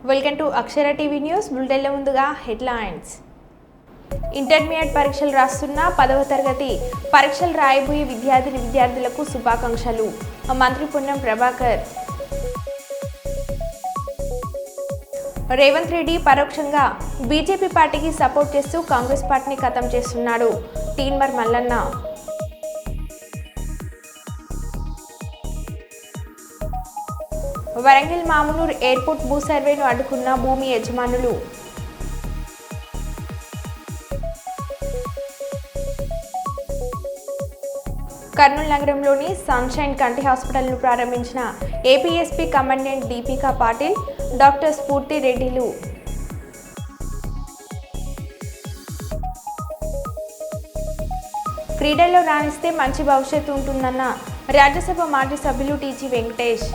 Welcome to Akshara TV news. బులెటిన్ల ముందుగా headlines. Intermediate పరీక్షలు రాస్తున్న 10వ తరగతి పరీక్షలు రాయబోయే విద్యార్థులకు శుభాకాంక్షలు. మంత్రి పొన్నం ప్రభాకర్. రేవంత్ రెడ్డి పరోక్షంగా బీజేపీ పార్టీకి సపోర్ట్ చేస్తూ కాంగ్రెస్ పార్టీని ఖతం చేస్తున్నాడు. తీన్మర్ మల్లన్న. వరంగల్ మామునూర్ ఎయిర్పోర్ట్ భూ సర్వేను అడ్డుకున్న భూమి యజమానులు. కర్నూలు నగరంలోని సన్షైన్ కంటి హాస్పిటల్ను ప్రారంభించిన APSP commandant Deepika Patil, doctor Spoorthi రెడ్డిలు. క్రీడల్లో రాణిస్తే మంచి భవిష్యత్తు ఉంటుందన్న రాజ్యసభ మాజీ సభ్యులు టీజీ వెంకటేష్.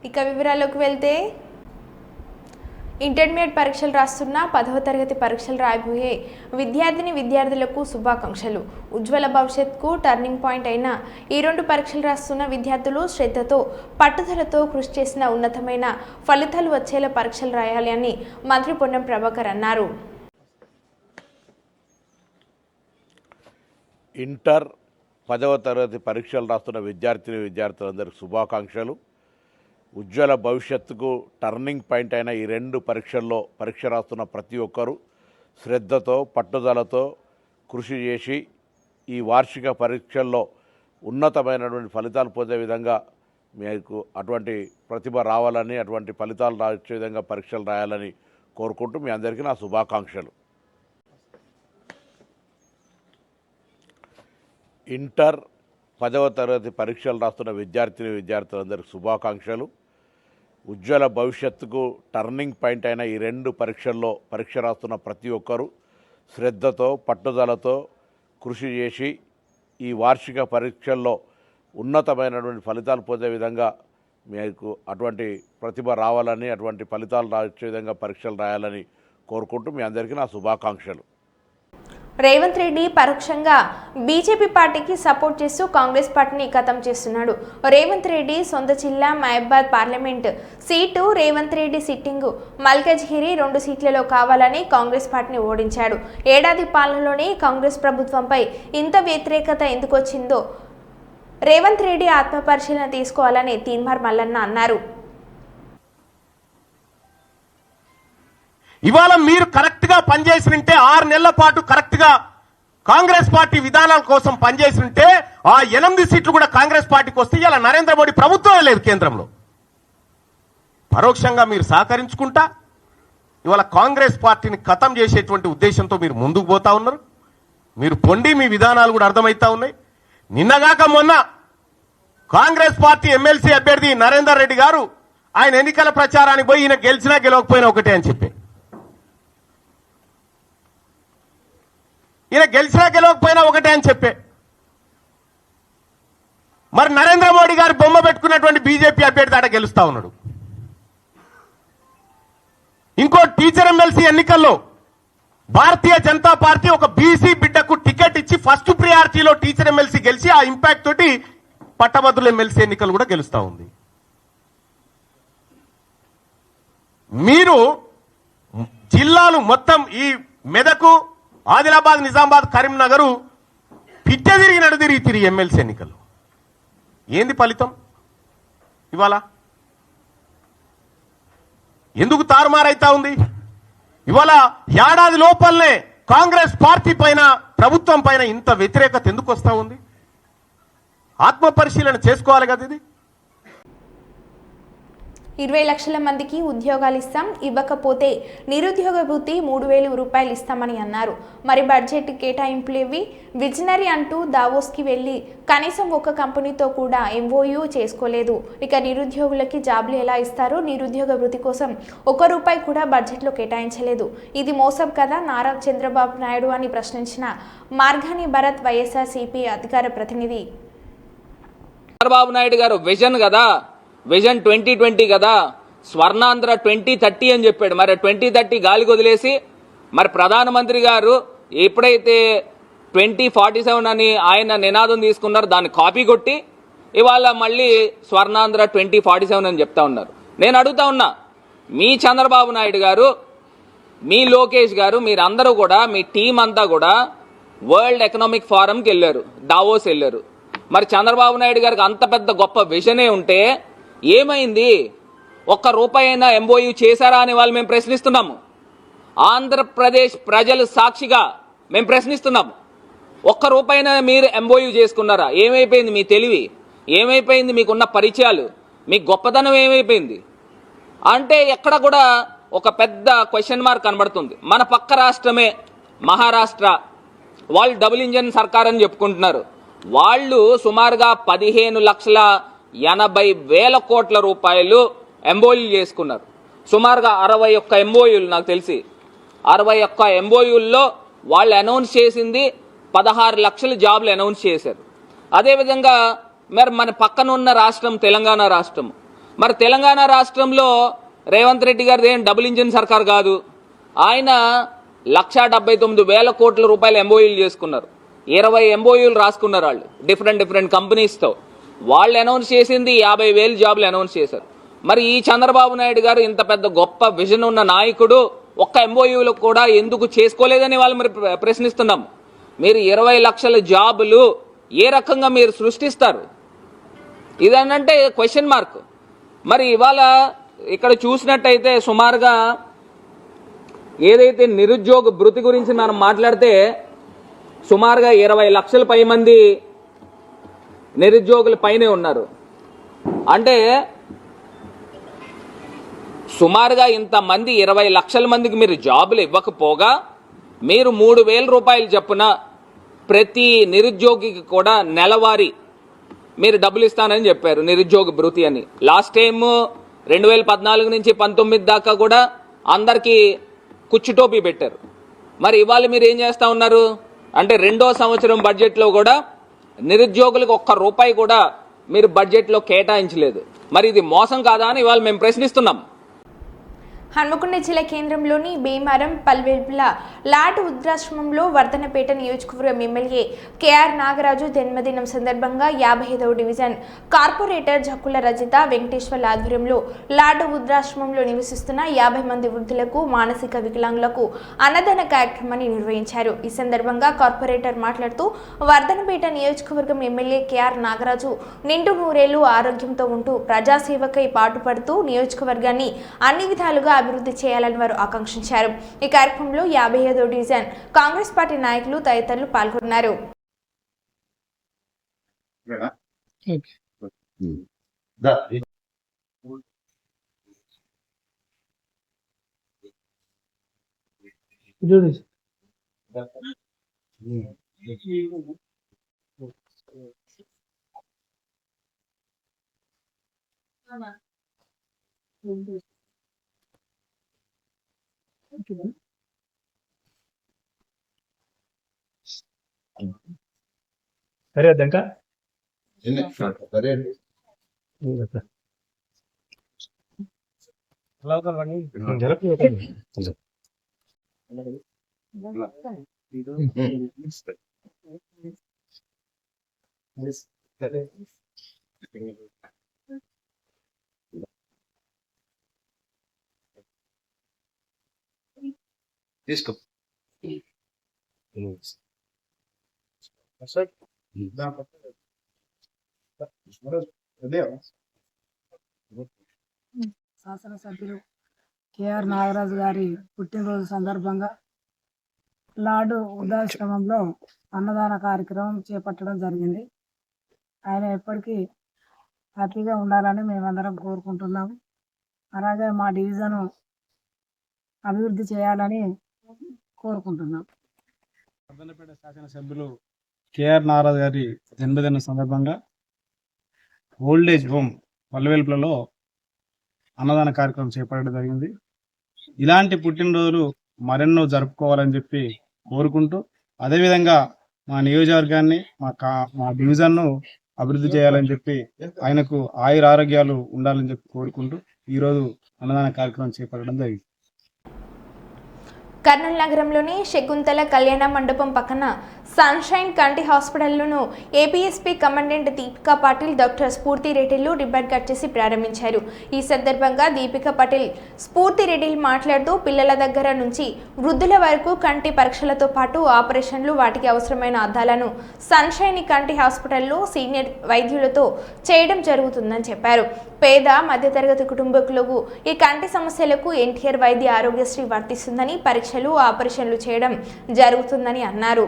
ఇక వివరాల్లోకి వెళ్తే, ఇంటర్మీడియట్ పరీక్షలు రాస్తున్న 10వ తరగతి పరీక్షలు రాయబోయే విద్యార్థులకు శుభాకాంక్షలు. ఉజ్వల భవిష్యత్తుకు టర్నింగ్ పాయింట్ అయిన ఈ 2 పరీక్షలు రాస్తున్న విద్యార్థులు శ్రద్ధతో, పట్టుదలతో కృషి చేసిన ఉన్నతమైన ఫలితాలు వచ్చేలా పరీక్షలు రాయాలి అని మంత్రి పొన్నం ప్రభాకర్ అన్నారు. ఇంటర్ 10వ తరగతి పరీక్షలు రాస్తున్న విద్యార్థులందరికీ శుభాకాంక్షలు. ఉజ్వల భవిష్యత్తుకు టర్నింగ్ పాయింట్ అయిన ఈ 2 పరీక్ష రాస్తున్న ప్రతి ఒక్కరూ శ్రద్ధతో, పట్టుదలతో కృషి చేసి ఈ వార్షిక పరీక్షల్లో ఉన్నతమైనటువంటి ఫలితాలు పొందే విధంగా మీకు అటువంటి ప్రతిభ రావాలని, అటువంటి ఫలితాలు రాసే విధంగా పరీక్షలు రాయాలని కోరుకుంటూ మీ అందరికీ నా శుభాకాంక్షలు. ఇంటర్ 10వ తరగతి పరీక్షలు రాస్తున్న విద్యార్థులందరికీ శుభాకాంక్షలు. ఉజ్వల భవిష్యత్తుకు టర్నింగ్ పాయింట్ అయిన ఈ 2 పరీక్ష రాస్తున్న ప్రతి ఒక్కరూ శ్రద్ధతో, పట్టుదలతో కృషి చేసి ఈ వార్షిక పరీక్షల్లో ఉన్నతమైనటువంటి ఫలితాలు పొందే విధంగా మీకు అటువంటి ప్రతిభ రావాలని, అటువంటి ఫలితాలు రాసే విధంగా పరీక్షలు రాయాలని కోరుకుంటూ మీ అందరికీ నా శుభాకాంక్షలు. రేవంత్ రెడ్డి పరోక్షంగా బీజేపీ పార్టీకి సపోర్ట్ చేస్తూ కాంగ్రెస్ పార్టీని ఖతం చేస్తున్నాడు. రేవంత్ రెడ్డి సొంత జిల్లా మహబాద్ parliament seat Revanth Reddy sitting Malkajgiri 2 సీట్లలో కావాలని కాంగ్రెస్ పార్టీని ఓడించాడు. ఏడాది పాలనలోనే కాంగ్రెస్ ప్రభుత్వంపై ఇంత వ్యతిరేకత ఎందుకు వచ్చిందో రేవంత్ రెడ్డి ఆత్మపరిశీలన తీసుకోవాలని తీన్మార్ మల్లన్న అన్నారు. ఇవాళ మీరు కరెక్ట్గా పనిచేసినంటే 6 నెలల పాటు కరెక్ట్గా కాంగ్రెస్ పార్టీ విధానాల కోసం పనిచేసినంటే ఆ 8 సీట్లు కూడా కాంగ్రెస్ పార్టీకి వస్తే ఇలా నరేంద్ర మోడీ ప్రభుత్వమే లేదు కేంద్రంలో. పరోక్షంగా మీరు సహకరించుకుంటా ఇవాళ కాంగ్రెస్ పార్టీని ఖతం చేసేటువంటి ఉద్దేశంతో మీరు ముందుకు పోతా ఉన్నారు. మీరు పొండి మీ విధానాలు కూడా అర్థమవుతా ఉన్నాయి. నిన్నగాక మొన్న కాంగ్రెస్ పార్టీ ఎమ్మెల్సీ అభ్యర్థి నరేందర్ రెడ్డి గారు ఆయన ఎన్నికల ప్రచారానికి పోయి ఈయన గెలిచినా గెలవకపోయినా ఒకటే అని చెప్పి, ఈయన గెలిచినా గెలవకపోయినా ఒకటే అని చెప్పే, మరి నరేంద్ర మోడీ గారు బొమ్మ పెట్టుకున్నటువంటి బీజేపీ అభ్యర్థి ఆడ గెలుస్తా ఉన్నాడు. ఇంకో టీచర్ ఎమ్మెల్సీ ఎన్నికల్లో భారతీయ జనతా పార్టీ ఒక బీసీ బిడ్డకు టికెట్ ఇచ్చి ఫస్ట్ ప్రియారిటీలో టీచర్ ఎమ్మెల్సీ గెలిచి ఆ ఇంపాక్ట్ తోటి పట్టభద్రుల ఎమ్మెల్సీ ఎన్నికలు కూడా గెలుస్తా ఉంది. మీరు జిల్లాలు మొత్తం ఈ మెదకు, ఆదిలాబాద్, నిజామాబాద్, కరీంనగర్ పిట్ట తిరిగి ఎమ్మెల్సీ ఎన్నికలు ఏంది ఫలితం? ఇవాళ ఎందుకు తారుమారైతా ఉంది? ఇవాళ ఏడాది లోపలనే కాంగ్రెస్ పార్టీ పైన, ప్రభుత్వం పైన ఇంత వ్యతిరేకత ఎందుకు వస్తా ఉంది? ఆత్మ పరిశీలన చేసుకోవాలి కదా. ఇది 20 లక్షల మందికి ఉద్యోగాలు ఇస్తాం, ఇవ్వకపోతే నిరుద్యోగ భృతి 3,000 రూపాయలు ఇస్తామని అన్నారు. మరి బడ్జెట్ కేటాయింపులు ఇవి విజనరీ అంటూ దావోస్కి వెళ్ళి కనీసం ఒక కంపెనీతో కూడా ఎంఓయూ చేసుకోలేదు. ఇక నిరుద్యోగులకి జాబ్లు ఎలా ఇస్తారు? నిరుద్యోగ భృతి కోసం 1 రూపాయి కూడా బడ్జెట్లో కేటాయించలేదు. ఇది మోసం కదా నారా చంద్రబాబు నాయుడు అని ప్రశ్నించిన మార్గాని భరత్, వైఎస్ఆర్సీపీ అధికార ప్రతినిధి. చంద్రబాబు నాయుడు గారు విజన్ కదా, విజన్ 2020 కదా, స్వర్ణాంధ్ర 2030 అని చెప్పాడు. మరి 2030 గాలికి వదిలేసి మరి ప్రధానమంత్రి గారు ఎప్పుడైతే 2047 అని ఆయన నినాదం తీసుకున్నారు, దాన్ని కాపీ కొట్టి ఇవాళ మళ్ళీ స్వర్ణాంధ్ర 2047 అని చెప్తా ఉన్నారు. నేను అడుగుతా ఉన్నా, మీ చంద్రబాబు నాయుడు గారు, మీ లోకేష్ గారు, మీరందరూ కూడా, మీ టీం అంతా కూడా వరల్డ్ ఎకనామిక్ ఫోరంకి వెళ్ళారు, దావోస్ వెళ్ళారు. మరి చంద్రబాబు నాయుడు గారికి అంత పెద్ద గొప్ప విజనే ఉంటే ఏమైంది? ఒక్క రూపాయి అయినా ఎంఓయూ చేశారా అని వాళ్ళు మేము ప్రశ్నిస్తున్నాము. ఆంధ్రప్రదేశ్ ప్రజలు సాక్షిగా మేము ప్రశ్నిస్తున్నాము. ఒక్క రూపాయినా మీరు ఎంఓయూ చేసుకున్నారా? ఏమైపోయింది మీ తెలివి? ఏమైపోయింది మీకున్న పరిచయాలు? మీ గొప్పతనం ఏమైపోయింది? అంటే ఎక్కడ కూడా ఒక పెద్ద క్వశ్చన్ మార్క్ కనబడుతుంది. మన పక్క రాష్ట్రమే మహారాష్ట్ర, వాళ్ళు డబుల్ ఇంజన్ సర్కార్ అని చెప్పుకుంటున్నారు. వాళ్ళు సుమారుగా 15,80,000 కోట్ల రూపాయలు ఎంఓయూలు చేసుకున్నారు. సుమారుగా 61 ఎంఓయూలు, నాకు తెలిసి 61 ఎంఓయూల్లో వాళ్ళు అనౌన్స్ చేసింది 16 లక్షల జాబ్లు అనౌన్స్ చేశారు. అదేవిధంగా మరి మన పక్కన ఉన్న రాష్ట్రం తెలంగాణ రాష్ట్రం. మరి తెలంగాణ రాష్ట్రంలో రేవంత్ రెడ్డి గారిది ఏం డబుల్ ఇంజిన్ సర్కార్ కాదు. ఆయన 1,79,000 కోట్ల రూపాయలు ఎంఓయూలు చేసుకున్నారు. 20 ఎంఓయూలు రాసుకున్నారు వాళ్ళు డిఫరెంట్ కంపెనీస్తో. వాళ్ళు అనౌన్స్ చేసింది 50,000 జాబ్లు అనౌన్స్ చేశారు. మరి ఈ చంద్రబాబు నాయుడు గారు ఇంత పెద్ద గొప్ప విజన్ ఉన్న నాయకుడు ఒక్క ఎంఓయూలు కూడా ఎందుకు చేసుకోలేదని వాళ్ళు మరి ప్రశ్నిస్తున్నాం. మీరు 20 లక్షల జాబులు ఏ రకంగా మీరు సృష్టిస్తారు? ఇదనంటే క్వశ్చన్ మార్క్. మరి ఇవాళ ఇక్కడ చూసినట్టయితే సుమారుగా ఏదైతే నిరుద్యోగ భృతి గురించి మనం మాట్లాడితే సుమారుగా 20 లక్షల పై మంది నిరుద్యోగుల పైనే ఉన్నారు. అంటే సుమారుగా ఇంతమంది 20 లక్షల మందికి మీరు జాబులు ఇవ్వకపోగా మీరు 3,000 రూపాయలు చొప్పున ప్రతి నిరుద్యోగికి కూడా నెలవారీ మీరు డబ్బులు ఇస్తానని చెప్పారు, నిరుద్యోగ భృతి అని. లాస్ట్ టైం 2014 నుంచి 19 దాకా కూడా అందరికీ కుచ్చుటోపీ పెట్టారు. మరి ఇవాళ మీరు ఏం చేస్తా ఉన్నారు అంటే 2వ సంవత్సరం బడ్జెట్లో కూడా నిరుద్యోగులకు ఒక్క రూపాయి కూడా మీరు బడ్జెట్లో కేటాయించలేదు. మరి ఇది మోసం కాదా అని ఇవాళ మేము ప్రశ్నిస్తున్నాం. హన్మకొండ జిల్లా కేంద్రంలోని భీమారం పల్వెల్పుల లాట్ వృద్ధాశ్రమంలో వర్ధనపేట నియోజకవర్గం ఎమ్మెల్యే కేఆర్ నాగరాజు జన్మదినం సందర్భంగా 55వ డివిజన్ కార్పొరేటర్ జక్కుల రజిత వెంకటేశ్వర్ల ఆధ్వర్యంలో లాట్ వృద్ధాశ్రమంలో నివసిస్తున్న 50 మంది వృద్ధులకు, మానసిక వికలాంగులకు అన్నదాన కార్యక్రమాన్ని నిర్వహించారు. ఈ సందర్భంగా కార్పొరేటర్ మాట్లాడుతూ వర్ధనపేట నియోజకవర్గం ఎమ్మెల్యే కేఆర్ నాగరాజు నిండు నూరేళ్లు ఆరోగ్యంతో ఉంటూ ప్రజాసేవకై పాటుపడుతూ నియోజకవర్గాన్ని అన్ని విధాలుగా అభివృద్ధి చేయాలని వారు ఆకాంక్షించారు. ఈ కార్యక్రమంలో 55వ డివిజన్ కాంగ్రెస్ పార్టీ నాయకులు తదితరులు పాల్గొన్నారు. సరే అద్దంక సరే తీసుకో శాసనసభ్యులు కేఆర్ నాగరాజు గారి పుట్టినరోజు సందర్భంగా లాడు వృద్ధాశ్రమంలో అన్నదాన కార్యక్రమం చేపట్టడం జరిగింది. ఆయన ఎప్పటికీ హ్యాపీగా ఉండాలని మేమందరం కోరుకుంటున్నాము. అలాగే మా డివిజను అభివృద్ధి చేయాలని కోరుకుంటున్నాం. వర్ధనపేట శాసనసభ్యులు కేఆర్ నాగరాజు గారి జన్మదిన సందర్భంగా ఓల్డేజ్ హోమ్ పల్లెవెల్పులలో అన్నదాన కార్యక్రమం చేపట్టడం జరిగింది. ఇలాంటి పుట్టినరోజులు మరెన్నో జరుపుకోవాలని చెప్పి కోరుకుంటూ, అదేవిధంగా మా నియోజకవర్గాన్ని మా డివిజన్ను అభివృద్ధి చేయాలని చెప్పి ఆయనకు ఆయుర ఆరోగ్యాలు ఉండాలని చెప్పి కోరుకుంటూ ఈరోజు అన్నదాన కార్యక్రమం చేపట్టడం జరిగింది. కర్నూలు నగరంలోని శకుంతల కళ్యాణ మండపం పక్కన సన్షైన్ కంటి హాస్పిటల్ను APSP commandant Deepika Patil doctor Spoorthi రెడ్డిలు రిబ్బన్ కట్ చేసి ప్రారంభించారు. ఈ సందర్భంగా దీపికా పాటిల్ స్ఫూర్తి రెడ్డిలు మాట్లాడుతూ పిల్లల దగ్గర నుంచి వృద్ధుల వరకు కంటి పరీక్షలతో పాటు ఆపరేషన్లు, వాటికి అవసరమైన అద్దాలను సన్షైన్ కంటి హాస్పిటల్లో సీనియర్ వైద్యులతో చేయడం జరుగుతుందని చెప్పారు. పేద మధ్యతరగతి కుటుంబకులకు ఈ కంటి సమస్యలకు ఎన్టీఆర్ వైద్య ఆరోగ్యశ్రీ వర్తిస్తుందని, పరీక్షలు, ఆపరేషన్లు చేయడం జరుగుతుందని అన్నారు.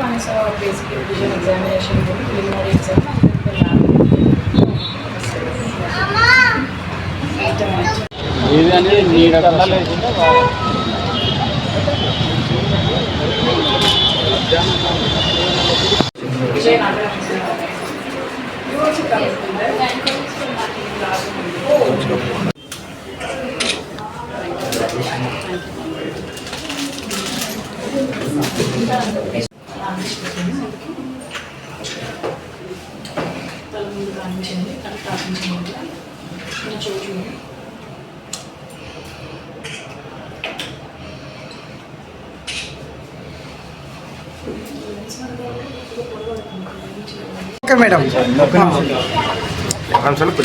One is our basic revision examination, preliminary exam,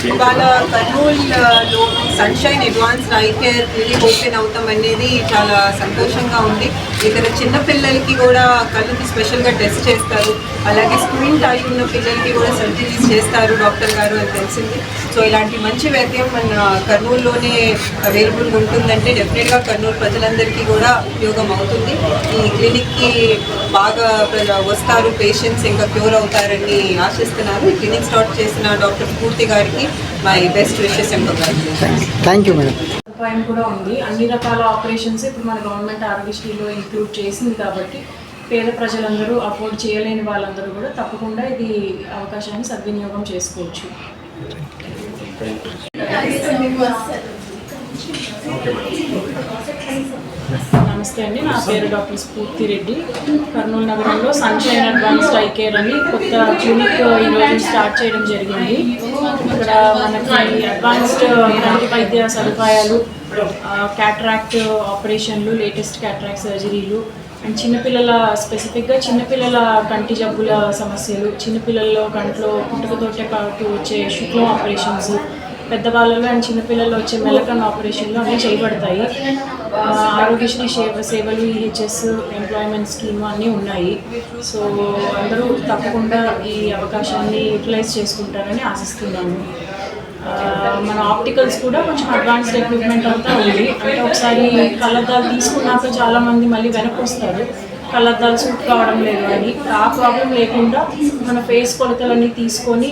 ఇవాళ కర్నూలులో sunshine advanced I care clinic open అవుతాం అనేది చాలా సంతోషంగా ఉంది. ఇక్కడ చిన్నపిల్లలకి కూడా కళ్ళకి స్పెషల్గా టెస్ట్ చేస్తారు, అలాగే స్క్రీన్ టైప్ ఉన్న పిల్లలకి కూడా సర్జరీస్ చేస్తారు డాక్టర్ గారు అని తెలిసింది. సో ఇలాంటి మంచి వైద్యం మన కర్నూలులోనే అవైలబుల్గా ఉంటుందంటే డెఫినెట్గా కర్నూలు ప్రజలందరికీ కూడా ఉపయోగం అవుతుంది. ఈ క్లినిక్కి బాగా వస్తారు పేషెంట్స్, ఇంకా క్యూర్ అవుతారని ఆశిస్తున్నారు. ఈ క్లినిక్ స్టార్ట్ చేసిన డాక్టర్ స్ఫూర్తి గారికి మై బెస్ట్ విషెస్ ఎంపగారు. Thank you madam. సదుపాయం కూడా ఉంది. అన్ని రకాల ఆపరేషన్స్ ఇప్పుడు మన గవర్నమెంట్ ఆరోగ్యశ్రీలో ఇంక్లూడ్ చేసింది కాబట్టి పేద ప్రజలందరూ అఫోర్డ్ చేయలేని వాళ్ళందరూ కూడా తప్పకుండా ఇది అవకాశాన్ని సద్వినియోగం చేసుకోవచ్చు. నమస్తే అండి, నా పేరు డాక్టర్ స్ఫూర్తి రెడ్డి. కర్నూలు నగరంలో సన్షైన్ అడ్వాన్స్డ్ ఐ కేర్ అని కొత్త క్లినిక్ ఈరోజు స్టార్ట్ చేయడం జరిగింది. ఇక్కడ మనకి అడ్వాన్స్డ్ కంటి వైద్య సదుపాయాలు, క్యాటరాక్ట్ ఆపరేషన్లు, లేటెస్ట్ క్యాటరాక్ట్ సర్జరీలు అండ్ చిన్నపిల్లల స్పెసిఫిక్గా చిన్నపిల్లల కంటి జబ్బుల సమస్యలు, చిన్నపిల్లల్లో కంట్లో పుట్టుకతోటే పాటు వచ్చే శుక్లం ఆపరేషన్స్, పెద్దవాళ్ళలో అండ్ చిన్నపిల్లల్లో వచ్చే మెలకన్ ఆపరేషన్లు అన్నీ చేయబడతాయి. ఆరోగ్యశ్రీ సేవలు, ఈహెచ్ఎస్, ఎంప్లాయ్మెంట్ స్కీమ్ అన్నీ ఉన్నాయి. సో అందరూ తప్పకుండా ఈ అవకాశాన్ని యూటిలైజ్ చేసుకుంటారని ఆశిస్తున్నాను. మన ఆప్టికల్స్ కూడా కొంచెం అడ్వాన్స్డ్ ఎక్విప్మెంట్ అంతా ఉంది. అంటే ఒకసారి కళ్ళద్దాలు తీసుకున్నాక చాలామంది మళ్ళీ వెనక్కి వస్తారు, కళ్ళద్దాలు సూట్ కావడం లేదు అని. ఆ ప్రాబ్లం లేకుండా మన ఫేస్ కొలతలన్నీ తీసుకొని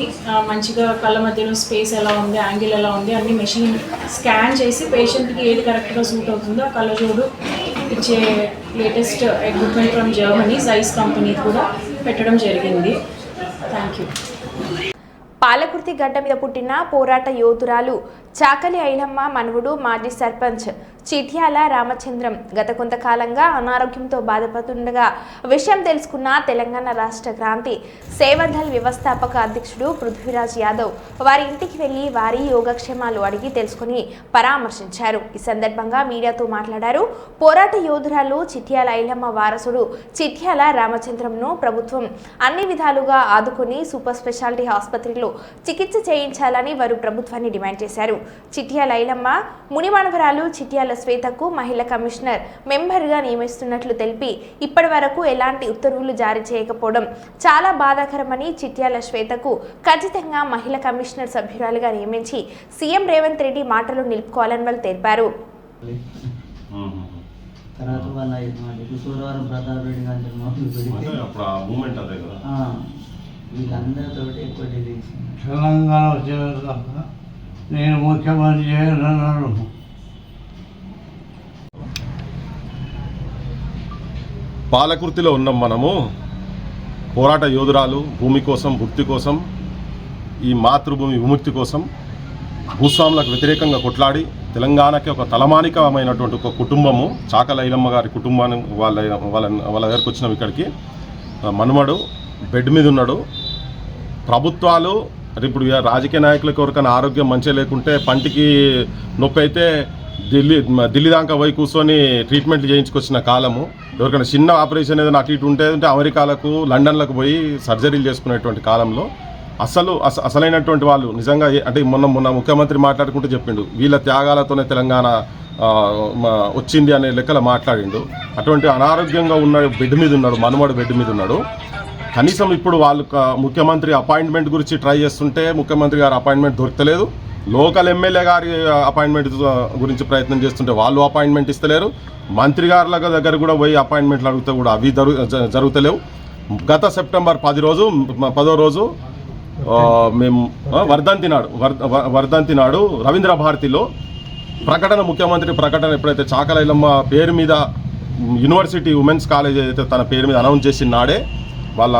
మంచిగా కళ్ళ మధ్యలో స్పేస్ ఎలా ఉంది, యాంగిల్ ఎలా ఉంది అన్ని మెషిన్ స్కాన్ చేసి పేషెంట్కి ఏది కరెక్ట్గా సూట్ అవుతుందో ఆ కళ్ళజోడు ఇచ్చే latest equipment from Germany Zeiss company కూడా పెట్టడం జరిగింది. Thank you. పాలకుర్తి గడ్డ మీద పుట్టిన పోరాట యోధురాలు చాకలి ఐలమ్మ మనవుడు మాజీ సర్పంచ్ చిట్యాల రామచంద్రం గత కొంతకాలంగా అనారోగ్యంతో బాధపడుతుండగా విషయం తెలుసుకున్న తెలంగాణ రాష్ట్ర క్రాంతి సేవాదళ్ వ్యవస్థాపక అధ్యక్షుడు పృథ్వీరాజ్ యాదవ్ వారి ఇంటికి వెళ్లి వారి యోగక్షేమాలు అడిగి తెలుసుకుని పరామర్శించారు. ఈ సందర్భంగా మీడియాతో మాట్లాడారు. పోరాట యోధురాలు చిట్యాల ఐలమ్మ వారసుడు చిట్యాల రామచంద్రంను ప్రభుత్వం అన్ని విధాలుగా ఆదుకుని సూపర్ స్పెషాలిటీ ఆసుపత్రిలో చికిత్స చేయించాలని వారు ప్రభుత్వాన్ని డిమాండ్ చేశారు. చిట్యాల ఐలమ్మ మునిమనవరాలు చిట్యాల శ్వేతకు మహిళా కమిషనర్ మెంబర్గా నియమిస్తున్నట్లు తెలిపి ఇప్పటి వరకు ఎలాంటి ఉత్తర్వులు జారీ చేయకపోవడం చాలా బాధాకరమని, చిట్యాల శ్వేతకు ఖచ్చితంగా మహిళా కమిషనర్ సభ్యురాలుగా నియమించి సీఎం రేవంత్ రెడ్డి మాటలు నిలుపుకోవాలని వాళ్ళు తెలిపారు. తెలంగాణ వచ్చేదాకా నేను ముఖ్యమంత్రి చేయనన్నాను. పాలకుర్తిలో ఉన్నాం మనము. పోరాట యోధురాలు భూమి కోసం, భుక్తి కోసం, ఈ మాతృభూమి విముక్తి కోసం భూస్వాములకు వ్యతిరేకంగా కొట్లాడి తెలంగాణకి ఒక తలమానికమైనటువంటి ఒక కుటుంబము చాకల ఐలమ్మ గారి కుటుంబాన్ని వాళ్ళ దగ్గరకు వచ్చినాం. ఇక్కడికి మనమడు బెడ్ మీద ఉన్నాడు. ప్రభుత్వాలు ఇప్పుడు రాజకీయ నాయకులకు ఎవరికైనా ఆరోగ్యం మంచిగా లేకుంటే పంటికి నొప్పి అయితే ఢిల్లీ దాకా పోయి కూర్చొని ట్రీట్మెంట్లు చేయించుకొచ్చిన కాలము. ఎవరికైనా చిన్న ఆపరేషన్ ఏదైనా అటు ఇటు ఉంటే అమెరికాలకు లండన్లకు పోయి సర్జరీలు చేసుకునేటువంటి కాలంలో అసలైనటువంటి వాళ్ళు నిజంగా అంటే మొన్న ముఖ్యమంత్రి మాట్లాడుకుంటూ చెప్పిండు వీళ్ళ త్యాగాలతోనే తెలంగాణ వచ్చింది అనే లెక్కలో మాట్లాడిండు. అటువంటి అనారోగ్యంగా ఉన్న బెడ్ మీద ఉన్నాడు, మనమడు బెడ్ మీద ఉన్నాడు. కనీసం ఇప్పుడు వాళ్ళు ముఖ్యమంత్రి అపాయింట్మెంట్ గురించి ట్రై చేస్తుంటే ముఖ్యమంత్రి గారి అపాయింట్మెంట్ దొరకలేదు. లోకల్ ఎమ్మెల్యే గారి అపాయింట్మెంట్ గురించి ప్రయత్నం చేస్తుంటే వాళ్ళు అపాయింట్మెంట్ ఇస్తలేరు. మంత్రి గారుల దగ్గర కూడా పోయి అపాయింట్మెంట్లు అడిగితే కూడా అవి జరుగుతలేవు. గత సెప్టెంబర్ 10వ రోజు మేము వర్ధంతి నాడు రవీంద్ర భారతిలో ముఖ్యమంత్రి ప్రకటన ఎప్పుడైతే చాకల ఐలమ్మ పేరు మీద యూనివర్సిటీ ఉమెన్స్ కాలేజ్ అయితే తన పేరు మీద అనౌన్స్ చేసిన నాడే వాళ్ళ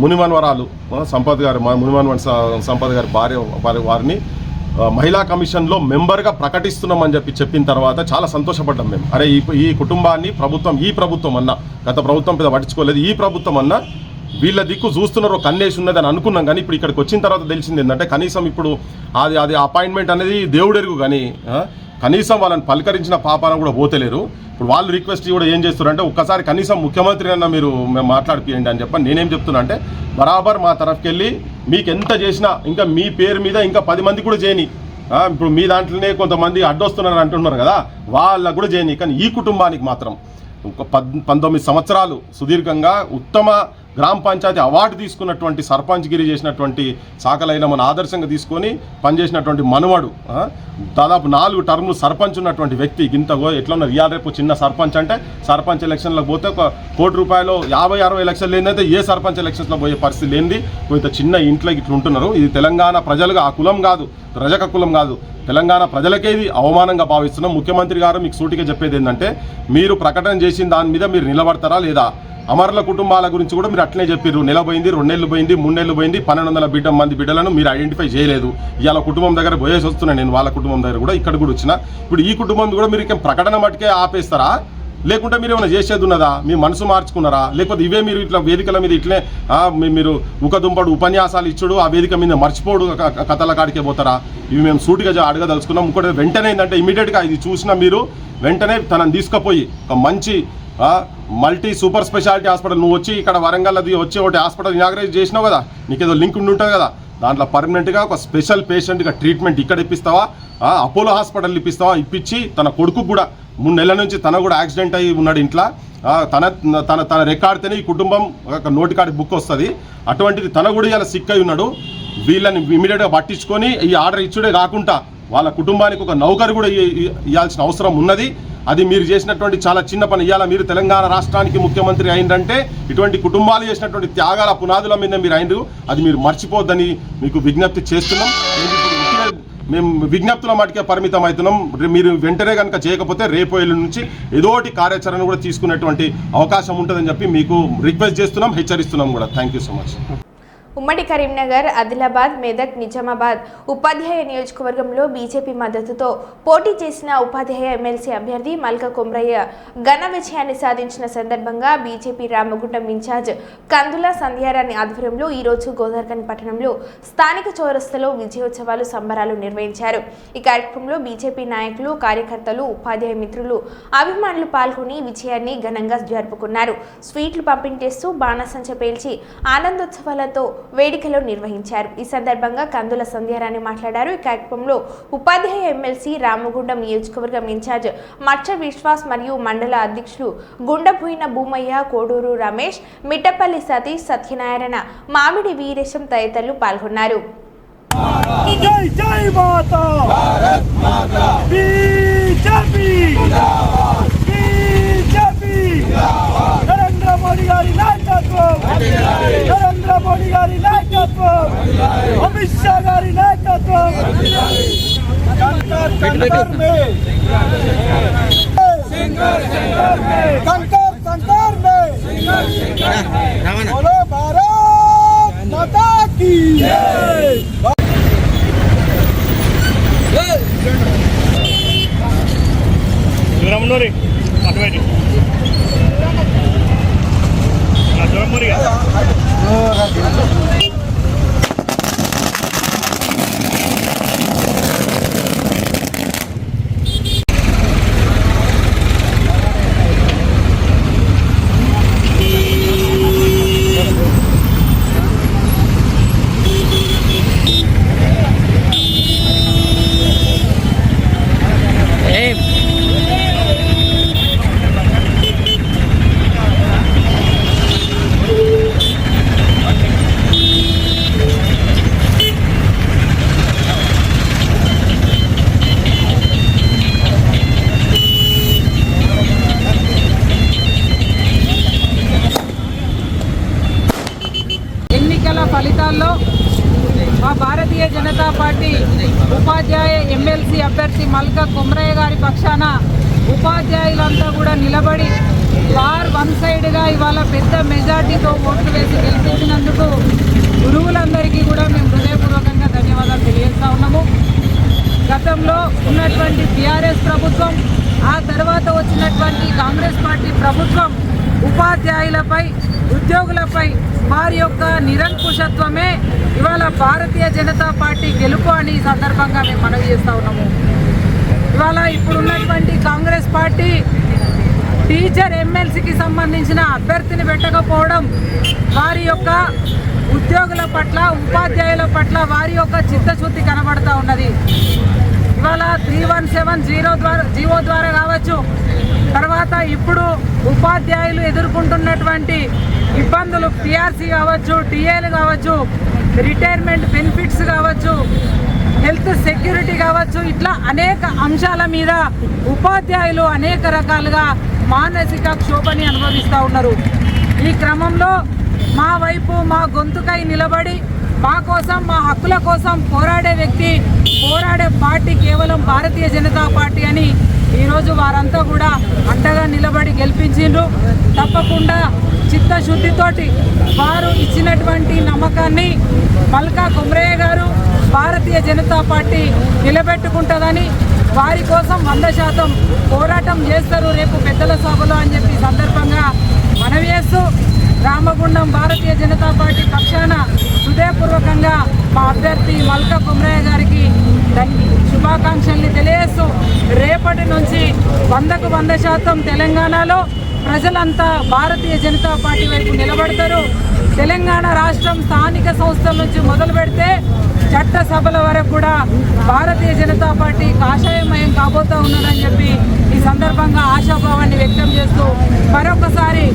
మునిమన్వరాలు మునిమన్వన్ సంపత్ గారి భార్య వారిని మహిళా కమిషన్లో మెంబర్గా ప్రకటిస్తున్నామని చెప్పిన తర్వాత చాలా సంతోషపడ్డాం మేము. అరే ఈ కుటుంబాన్ని ఈ ప్రభుత్వం అన్నా గత ప్రభుత్వం పెద్ద పట్టించుకోలేదు, ఈ ప్రభుత్వం అన్నా వీళ్ళ దిక్కు చూస్తున్నారు కన్నేసి ఉన్నదని అనుకున్నాం. కానీ ఇప్పుడు ఇక్కడికి వచ్చిన తర్వాత తెలిసింది ఏంటంటే కనీసం ఇప్పుడు అది అపాయింట్మెంట్ అనేది దేవుడెరుగు, కానీ కనీసం వాళ్ళని పలకరించిన పాపాన కూడా పోతలేరు. ఇప్పుడు వాళ్ళు రిక్వెస్ట్ కూడా ఏం చేస్తున్నారంటే ఒక్కసారి కనీసం ముఖ్యమంత్రి అన్న మీరు మాట్లాడిపియండి అని చెప్పని నేనేం చెప్తున్నా అంటే బరాబర్ మా తరఫుకెళ్ళి మీకు ఎంత చేసినా ఇంకా మీ పేరు మీద ఇంకా 10 మంది కూడా చేయని. ఇప్పుడు మీ దాంట్లోనే కొంతమంది అడ్డొస్తున్నారు అంటున్నారు కదా, వాళ్ళకు కూడా చేయని. కానీ ఈ కుటుంబానికి మాత్రం 19 సంవత్సరాలు సుదీర్ఘంగా ఉత్తమ గ్రామ పంచాయతీ అవార్డు తీసుకున్నటువంటి సర్పంచ్గిరి చేసినటువంటి చాకల ఐలమ్మను ఆదర్శంగా తీసుకొని పనిచేసినటువంటి మనవడు, దాదాపు 4 టర్ములు సర్పంచ్ ఉన్నటువంటి వ్యక్తి ఇంత ఎట్లా ఉన్నారు. ఇవాళ రేపు చిన్న సర్పంచ్ అంటే సర్పంచ్ ఎలక్షన్లకు పోతే ₹1 కోటి 50-60 లక్షలు లేనిదైతే ఏ సర్పంచ్ ఎలక్షన్స్లో పోయే పరిస్థితి లేనిది కొంత చిన్న ఇంట్లో ఇట్లా ఉంటున్నారు. ఇది తెలంగాణ ప్రజలుగా ఆ కులం కాదు, రజక కులం కాదు, తెలంగాణ ప్రజలకే ఇది అవమానంగా భావిస్తున్నాం. ముఖ్యమంత్రి గారు మీకు సూటిగా చెప్పేది ఏంటంటే మీరు ప్రకటన చేసిన దాని మీద మీరు నిలబడతారా లేదా? అమరుల కుటుంబాల గురించి కూడా మీరు అట్లనే చెప్పారు. నెల పోయింది, 2 నెలలు పోయింది, 3 నెలలు పోయింది, 1200 మంది బిడ్డలను మీరు ఐడెంటిఫై చేయలేదు. ఇవాళ కుటుంబం దగ్గర పోయేసి వస్తున్నాను నేను, వాళ్ళ కుటుంబం దగ్గర కూడా ఇక్కడ కూడా వచ్చిన. ఇప్పుడు ఈ కుటుంబం కూడా మీరు ప్రకటన మటుకే ఆపేస్తారా, లేకుంటే మీరు ఏమైనా చేసేది ఉన్నదా? మీ మనసు మార్చుకున్నారా? లేకపోతే ఇవే మీరు ఇట్లా వేదికల మీద ఇట్లే మీరు ఉకదుంపడు ఉపన్యాసాలు ఇచ్చుడు, ఆ వేదిక మీద మర్చిపోడు కథల కాడికే పోతారా? ఇవి మేము సూటిగా అడగదలుచుకున్నాం. ఇంకోటి వెంటనే ఏంటంటే ఇమీడియట్గా ఇది చూసినా మీరు వెంటనే తనని తీసుకుపోయి ఒక మంచి మల్టీ సూపర్ స్పెషాలిటీ హాస్పిటల్, నువ్వు వచ్చి ఇక్కడ వరంగల్ అది వచ్చి ఒకటి హాస్పిటల్ ఇనాగ్రేట్ చేసినావు కదా, నీకేదో లింక్ ఉంటుంది కదా, దాంట్లో పర్మనెంట్గా ఒక స్పెషల్ పేషెంట్గా ట్రీట్మెంట్ ఇక్కడ ఇప్పిస్తావా, అపోలో హాస్పిటల్ ఇప్పిస్తావా? ఇప్పించి తన కొడుకు కూడా 3 నెలల నుంచి తన కూడా యాక్సిడెంట్ అయ్యి ఉన్నాడు ఇంట్లో. తన రెక్కాడితేనే ఈ కుటుంబం ఒక నోటికాడి బుక్ వస్తుంది. అటువంటిది తన కూడా ఇలా సిక్ అయి ఉన్నాడు. వీళ్ళని ఇమీడియట్గా పట్టించుకొని ఈ ఆర్డర్ ఇచ్చుడే కాకుండా వాళ్ళ కుటుంబానికి ఒక నౌకరు కూడా ఇవ్వాల్సిన అవసరం ఉన్నది. అది మీరు చేసినటువంటి చాలా చిన్న పని. ఇవాళ మీరు తెలంగాణ రాష్ట్రానికి ముఖ్యమంత్రి అయిందంటే ఇటువంటి కుటుంబాలు చేసినటువంటి త్యాగాల పునాదుల మీద మీరు అయినరు. అది మీరు మర్చిపోద్దని మీకు విజ్ఞప్తి చేస్తున్నాం. మేము విజ్ఞప్తుల మటుకే పరిమితం అవుతున్నాం. మీరు వెంటనే కనుక చేయకపోతే రేపు ఎల్లుండి నుంచి ఏదోటి కార్యాచరణ కూడా తీసుకునేటువంటి అవకాశం ఉంటుందని చెప్పి మీకు రిక్వెస్ట్ చేస్తున్నాం, హెచ్చరిస్తున్నాం కూడా. Thank you so much. ఉమ్మడి కరీంనగర్, ఆదిలాబాద్, మెదక్, నిజామాబాద్ ఉపాధ్యాయ నియోజకవర్గంలో బీజేపీ మద్దతుతో పోటీ చేసిన ఉపాధ్యాయ ఎమ్మెల్సీ అభ్యర్థి మల్క కొమ్రయ్య ఘన విజయాన్ని సాధించిన సందర్భంగా బీజేపీ రామగుండం ఇన్ఛార్జ్ కందుల సంధ్యారాణి ఆధ్వర్యంలో ఈరోజు గోదావరిఖని పట్టణంలో స్థానిక చౌరస్తలో విజయోత్సవాలు సంబరాలు నిర్వహించారు. ఈ కార్యక్రమంలో బీజేపీ నాయకులు, కార్యకర్తలు, ఉపాధ్యాయ మిత్రులు, అభిమానులు పాల్గొని విజయాన్ని ఘనంగా జరుపుకున్నారు. స్వీట్లు పంపిణీ చేస్తూ బాణసంచ పేల్చి ఆనందోత్సవాలతో వేడుకలు నిర్వహించారు. ఈ సందర్భంగా కందుల సంధ్యారాణి మాట్లాడారు. ఈ కార్యక్రమంలో ఉపాధ్యాయ ఎమ్మెల్సీ రామగుండం నియోజకవర్గం ఇన్ఛార్జ్ మచ్చ విశ్వాస్ మరియు మండల అధ్యక్షులు గుండబోయిన భూమయ్య, కోడూరు రమేష్, మిట్టపల్లి సతీష్, సత్యనారాయణ, మామిడి వీరేశం తదితరులు పాల్గొన్నారు. జై జై మాతా భారత్ మాతా బీజేపీ జిందాబాద్ బీజేపీ జిందాబాద్ నరేంద్ర మోడీ గారి నాయకత్వం నరేంద్ర మోడీ గారి నాయకత్వం అమిత్ షా గారి నాయకత్వం కంకర్ మే సింగర్ సింగర్ మే కంకర్ మే బోలో భారత్ మాతా की जय। ఎన్నికల ఫలితాల్లో మా భారతీయ జనతా పార్టీ ఉపాధ్యాయ ఎమ్మెల్సీ అభ్యర్థి మల్కా కుమ్రయ్య గారి పక్షాన ఉపాధ్యాయులంతా కూడా నిలబడి వన్ సైడ్గా ఇవాళ పెద్ద మెజార్టీతో ఓట్లు వేసి గెలిపించినందుకు గురువులందరికీ కూడా మేము హృదయపూర్వకంగా ధన్యవాదాలు తెలియజేస్తా ఉన్నాము. గతంలో ఉన్నటువంటి టీఆర్ఎస్ ప్రభుత్వం, ఆ తర్వాత వచ్చినటువంటి కాంగ్రెస్ పార్టీ ప్రభుత్వం ఉపాధ్యాయులపై, ఉద్యోగులపై వారి యొక్క నిరంకుశత్వమే ఇవాళ భారతీయ జనతా పార్టీ గెలుపు అని ఈ సందర్భంగా మేము మనవి చేస్తూ ఉన్నాము. ఇవాళ ఇప్పుడున్నటువంటి కాంగ్రెస్ పార్టీ టీచర్ ఎమ్మెల్సీకి సంబంధించిన అభ్యర్థిని పెట్టకపోవడం వారి యొక్క ఉద్యోగుల పట్ల, ఉపాధ్యాయుల పట్ల వారి యొక్క చిత్తశుద్ధి కనబడతా ఉన్నది. ఇవాళ 3170 జీవో ద్వారా కావచ్చు, తర్వాత ఇప్పుడు ఉపాధ్యాయులు ఎదుర్కొంటున్నటువంటి ఇబ్బందులు పిఆర్సీ కావచ్చు, టీఏలు కావచ్చు, రిటైర్మెంట్ బెనిఫిట్స్ కావచ్చు, హెల్త్ సెక్యూరిటీ కావచ్చు, ఇట్లా అనేక అంశాల మీద ఉపాధ్యాయులు అనేక రకాలుగా మానసిక క్షోభని అనుభవిస్తూ ఉన్నారు. ఈ క్రమంలో మా వైపు, మా గొంతుకై నిలబడి మా కోసం, మా హక్కుల కోసం పోరాడే వ్యక్తి, పోరాడే పార్టీ కేవలం భారతీయ జనతా పార్టీ అని ఈరోజు వారంతా కూడా అండగా నిలబడి గెలిపించిండ్రు. తప్పకుండా చిత్తశుద్ధితోటి వారు ఇచ్చినటువంటి నమ్మకాన్ని మల్కా కుమ్రయ్య గారు భారతీయ జనతా పార్టీ నిలబెట్టుకుంటుందని, వారి కోసం 100% పోరాటం చేస్తారు రేపు పెద్దల సభలో అని చెప్పి సందర్భంగా మనవి చేస్తూ రామగుండం భారతీయ జనతా పార్టీ పక్షాన హృదయపూర్వకంగా మా అభ్యర్థి మల్కా కుమ్రయ్య గారికి శుభాకాంక్షల్ని తెలియజేస్తూ రేపటి నుంచి 100% తెలంగాణలో ప్రజలంతా భారతీయ జనతా పార్టీ వైపు నిలబడతారు. తెలంగాణ రాష్ట్రం స్థానిక సంస్థల నుంచి మొదలు పెడితే చట్టసభల వరకు కూడా భారతీయ జనతా పార్టీ కాషాయమయం కాబోతా ఉన్నదని చెప్పి ఈ సందర్భంగా ఆశాభావాన్ని వ్యక్తం చేస్తూ మరొకసారి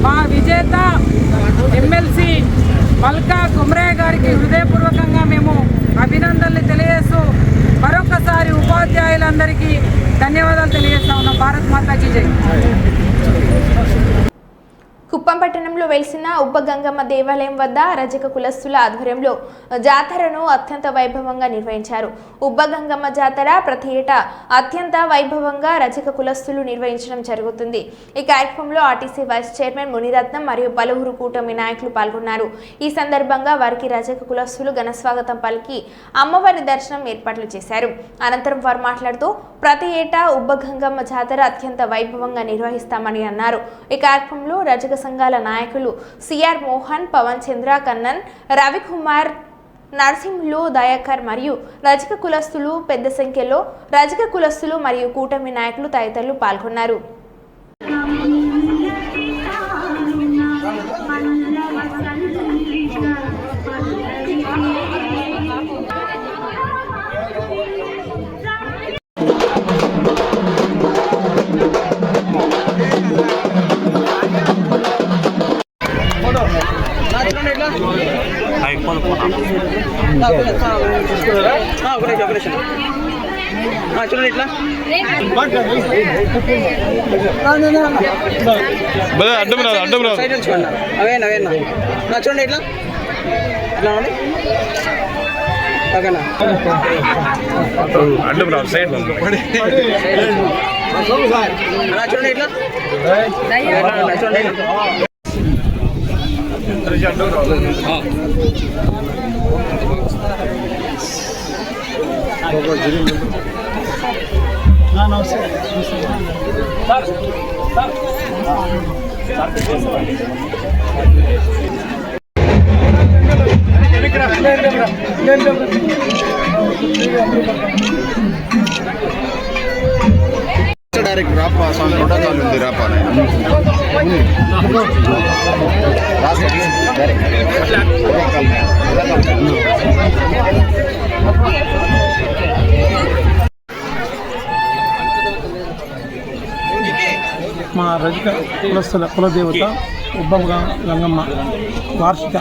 మా విజేత ఎమ్మెల్సీ మల్కా కుమ్రయ్య గారికి హృదయపూర్వకంగా మేము అభినందనలు తెలియజేస్తూ మరొకసారి ఉపాధ్యాయులందరికీ ధన్యవాదాలు తెలియజేస్తా ఉన్నాం. భారత్ మాతాకి జై. కుప్పం పట్టణంలో వెలిసిన ఉబ్బగంగమ్మ దేవాలయం వద్ద రజక కులస్తుల ఆధ్వర్యంలో జాతరను అత్యంత వైభవంగా నిర్వహించారు. ఉబ్బగంగమ్మ జాతర ప్రతి ఏటా అత్యంత వైభవంగా రజక కులస్తులు నిర్వహించడం జరుగుతుంది. ఈ కార్యక్రమంలో ఆర్టీసీ వైస్ చైర్మన్ మునిరత్నం మరియు పలువురు కూటమి నాయకులు పాల్గొన్నారు. ఈ సందర్భంగా వారికి రజక కులస్తులు ఘనస్వాగతం పలికి అమ్మవారి దర్శనం ఏర్పాట్లు చేశారు. అనంతరం వారు మాట్లాడుతూ ప్రతి ఏటా ఉబ్బగంగమ్మ జాతర అత్యంత వైభవంగా నిర్వహిస్తామని అన్నారు. ఈ కార్యక్రమంలో రజక సంఘాల నాయకులు సిఆర్ మోహన్, పవన్ చంద్ర, కన్నన్, రవికుమార్, నరసింహులు, దయాకర్ మరియు రజక కులస్తులు పెద్ద సంఖ్యలో రజక కులస్తులు మరియు కూటమి నాయకులు తదితరులు పాల్గొన్నారు. చూడండి ఇట్లా సైడ్ ఉంచుకోండి. అవేనా చూడండి ఇట్లా ఇట్లా అండి. ఓకేనా చూడండి ఇట్లా చూడండి. డైరెక్ట్ రాపా స్వామి ప్రోటోకాల్ ఉంది రాపా మా రజక కులస్తుల కులదేవత ఉబ్బం గంగమ్మ వార్షిక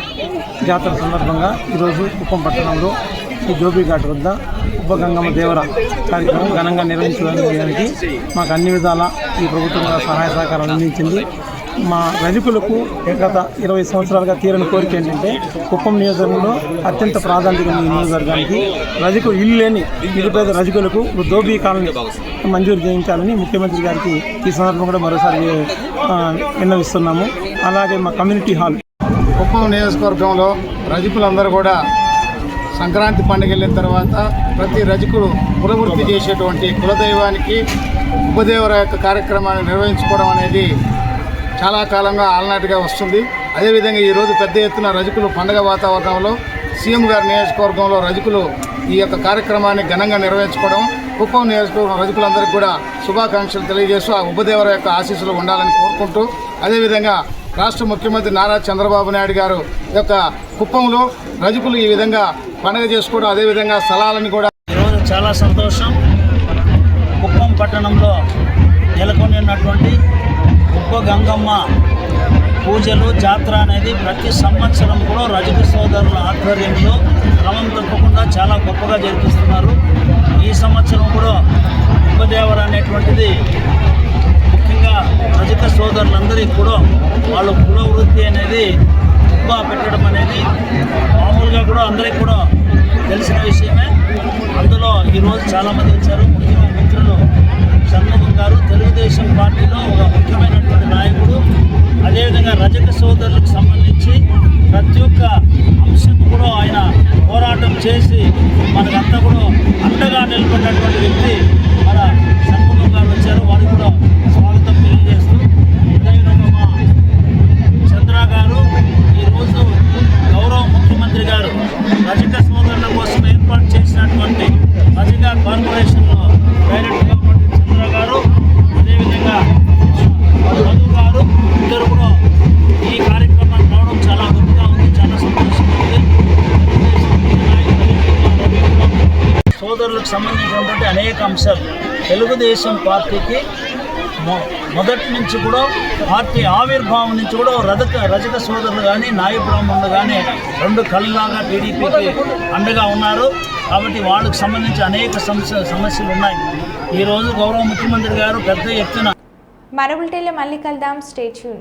జాతర సందర్భంగా ఈరోజు కుప్పం పట్టణంలో శ్రీ జోబీ ఘాట్ వద్ద ఉబ్బ గంగమ్మ దేవర కార్యక్రమం ఘనంగా నిర్వహించడానికి మాకు అన్ని విధాల ఈ ప్రభుత్వం సహాయ సహకారాలు అందించింది. మా రజకులకు గత 20 సంవత్సరాలుగా తీరని కోరిక ఏంటంటే కుప్పం నియోజకవర్గంలో అత్యంత ప్రాధాన్యత ఉన్న ఈ నియోజకవర్గానికి రజకు ఇల్లు లేని నిరుపేద రజకులకు దోబీ కాలనీ మంజూరు చేయించాలని ముఖ్యమంత్రి గారికి ఈ సందర్భంగా కూడా మరోసారి విన్నవిస్తున్నాము. అలాగే మా కమ్యూనిటీ హాల్ కుప్పం నియోజకవర్గంలో రజకులందరూ కూడా సంక్రాంతి పండుగ వెళ్ళిన తర్వాత ప్రతి రజకుడు కులవృత్తి చేసేటువంటి కులదైవానికి ఉపదేవర యొక్క కార్యక్రమాన్ని నిర్వహించుకోవడం అనేది చాలా కాలంగా ఆలనాటిగా వస్తుంది. అదేవిధంగా ఈరోజు పెద్ద ఎత్తున రజకులు పండుగ వాతావరణంలో సీఎం గారి నియోజకవర్గంలో రజకులు ఈ యొక్క కార్యక్రమాన్ని ఘనంగా నిర్వహించుకోవడం కుప్పం నియోజకవర్గం రజకులందరికీ కూడా శుభాకాంక్షలు తెలియజేస్తూ ఆ ఉపదేవర యొక్క ఆశీస్సులు ఉండాలని కోరుకుంటూ అదేవిధంగా రాష్ట్ర ముఖ్యమంత్రి నారా చంద్రబాబు నాయుడు గారు యొక్క కుప్పంలో రజకులు ఈ విధంగా పండుగ చేసుకోవడం అదేవిధంగా స్థలాలను కూడా ఈరోజు చాలా సంతోషం. కుప్పం పట్టణంలో నెలకొని ఉన్నటువంటి ఉబ్బ గంగమ్మ పూజలు జాతర అనేది ప్రతి సంవత్సరం కూడా రజక సోదరుల ఆధ్వర్యంలో క్రమం తప్పకుండా చాలా గొప్పగా జరిపిస్తున్నారు. ఈ సంవత్సరం కూడా ఉపదేవర అనేటువంటిది ముఖ్యంగా రజక సోదరులందరికీ కూడా వాళ్ళ కుల వృత్తి అనేది ఉబ్బా పెట్టడం అనేది మామూలుగా కూడా అందరికీ కూడా తెలిసిన విషయమే. అందులో ఈరోజు చాలామంది వచ్చారు. ముఖ్యంగా మిత్రులు షణ్ముఖం గారు తెలుగుదేశం పార్టీలో ఒక ముఖ్యమైనటువంటి నాయకుడు. అదేవిధంగా రజక సోదరులకు సంబంధించి ప్రతి ఒక్క అంశం కూడా ఆయన పోరాటం చేసి మనకంతా కూడా అండగా నిలబడినటువంటి వ్యక్తి మన షణ్ముఖం గారు వచ్చారు. వారికి కూడా స్వాగతం తెలియజేస్తూ అదేవిధంగా మా చంద్ర గారు ఈరోజు గౌరవ ముఖ్యమంత్రి గారు రజక సోదరుల కోసం ఏర్పాటు చేసినటువంటి రజక కార్పొరేషన్లో డైరెక్టర్గా చంద్ర గారు అదేవిధంగా మధు గారు ఇద్దరు కూడా ఈ కార్యక్రమానికి రావడం చాలా గొప్పగా ఉంది, చాలా సంతోషంగా ఉంది. సోదరులకు సంబంధించినటువంటి అనేక అంశాలు తెలుగుదేశం పార్టీకి మొదటి నుంచి కూడా పార్టీ ఆవిర్భావం నుంచి కూడా రజక సోదరులు కానీ నాయ బ్రాహ్మణులు కానీ రెండు కళ్ళలాగా టీడీపీకి అండగా ఉన్నారు. కాబట్టి వాళ్ళకు సంబంధించి అనేక సమస్యలు ఉన్నాయి. ఈరోజు గౌరవ ముఖ్యమంత్రి గారు పెద్ద ఎత్తున మరో బులెటిన్లో మళ్ళీ కలుద్దాం. Stay tune.